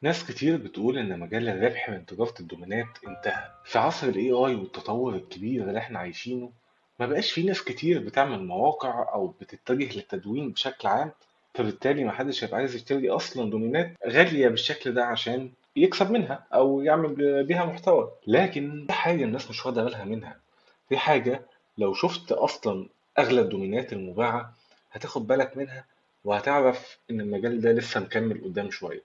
ناس كتير بتقول إن مجال الربح من تجارة الدومينات انتهى. في عصر ال AI والتطور الكبير اللي احنا عايشينه، ما بقاش في ناس كتير بتعمل مواقع أو بتتجه للتدوين بشكل عام. فبالتالي محدش هيبقى عايز يشتري أصلا دومينات غالية بالشكل ده عشان يكسب منها أو يعمل بيها محتوى. لكن في حاجة الناس مش واخدة بالها منها. في حاجة، لو شفت أصلا أغلى الدومينات المباعة هتاخد بالك منها، وهتعرف إن المجال ده لسه مكمل قدام شوية.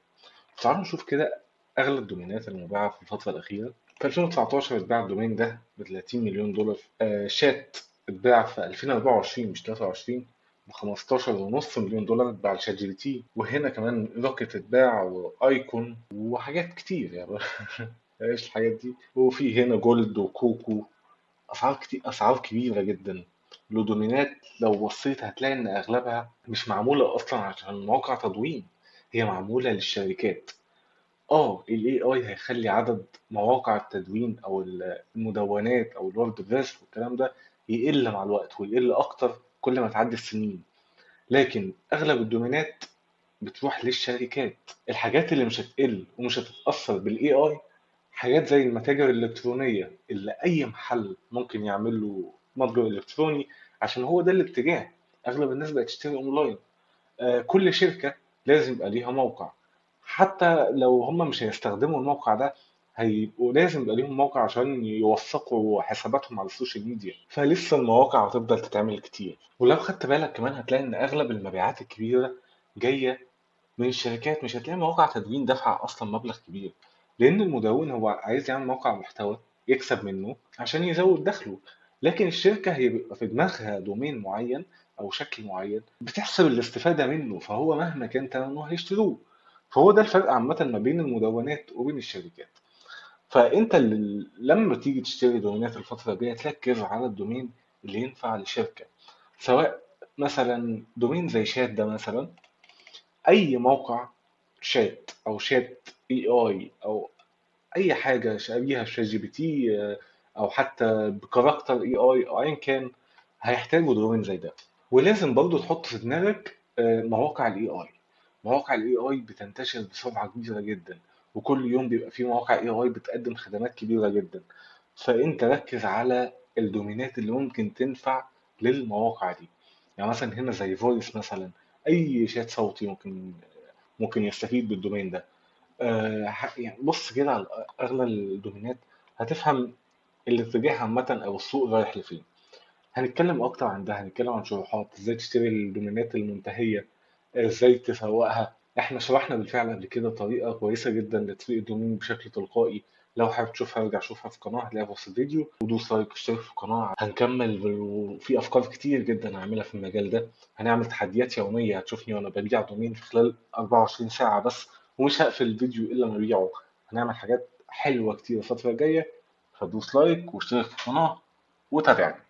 تعالوا نشوف كده أغلى الدومينات المباعة في الفترة الأخيرة. في 2019 اتباع الدومين ده ب 30 مليون دولار. شات اتباع في 2024 مش 23 ب 15.5 مليون دولار، اتباع لشات جي بي تي. وهنا كمان روكيت اتباع، وايكون، وحاجات كتير يعني. ايش الحاجات دي؟ وفي هنا جولد وكوكو. أسعار كتير، أسعار كبيرة جدا. الدومينات لو بصيت هتلاقي إن أغلبها مش معمولة أصلا عشان مواقع تدوين، هي معمولة للشركات. ال AI هيخلي عدد مواقع التدوين أو المدونات أو الووردبريس والكلام ده يقل مع الوقت، ويقل أكتر كل ما تعدي السنين. لكن أغلب الدومينات بتروح للشركات. الحاجات اللي مش هتقل ومش هتتأثر بال AI حاجات زي المتاجر الإلكترونية، اللي أي محل ممكن يعمل له متجر إلكتروني، عشان هو ده الاتجاه. أغلب الناس بقت تشتري أونلاين. كل شركة لازم يبقى ليها موقع. حتى لو هم مش هيستخدموا الموقع ده، هيبقوا لازم يبقى ليهم موقع عشان يوثقوا حساباتهم على السوشيال ميديا. فلسه المواقع هتفضل تتعمل كتير. ولو خدت بالك كمان هتلاقي ان اغلب المبيعات الكبيرة جاية من الشركات. مش هتلاقي مواقع تدوين دافعة اصلا مبلغ كبير، لان المدون هو عايز يعمل موقع محتوى يكسب منه عشان يزود دخله. لكن الشركة هيبقى في دماغها دومين معين او شكل معين بتحسب الاستفادة منه، فهو مهما كان تمنه هيشتروه. فهو ده الفرق عامة ما بين المدونات وبين الشركات. فانت لما تيجي تشتري دومينات الفترة الجاية تركز على الدومين اللي ينفع لشركة. سواء مثلا دومين زي شات ده مثلا، اي موقع شات او شات AI او اي حاجه شبيهه بشات جي بي تي، او حتى بكاركتر AI او ايا كان، هيحتاجوا دومين زي ده. ولازم برضو تحط في دماغك مواقع الاي اي. مواقع الاي اي بتنتشر بسرعه كبيره جدا، وكل يوم بيبقى في مواقع اي اي بتقدم خدمات كبيره جدا. فانت ركز على الدومينات اللي ممكن تنفع للمواقع دي. يعني مثلا هنا زي فويس مثلا، اي شات صوتي ممكن يستفيد بالدومين ده. يعني بص كده على اغلى الدومينات هتفهم الاتجاه عامة او السوق رايح لفين. هنتكلم اكتر عن ده، هنتكلم عن شروحات ازاي تشتري الدومينات المنتهية، ازاي تسوقها. احنا شرحنا بالفعل قبل كده طريقة كويسة جدا لتسويق الدومين بشكل تلقائي. لو حابب تشوفها ارجع شوفها في القناة، هتلاقيها في وسط الفيديو. ودوس لايك واشترك في القناة. هنكمل وفي افكار كتير جدا هعملها في المجال ده. هنعمل تحديات يومية، هتشوفني وانا ببيع دومين في خلال 24 ساعة بس، ومش هقفل الفيديو الا لما ابيعه. هنعمل حاجات حلوة كتير الفترة الجاية. فدوس لايك واشترك في القناة وتابعني.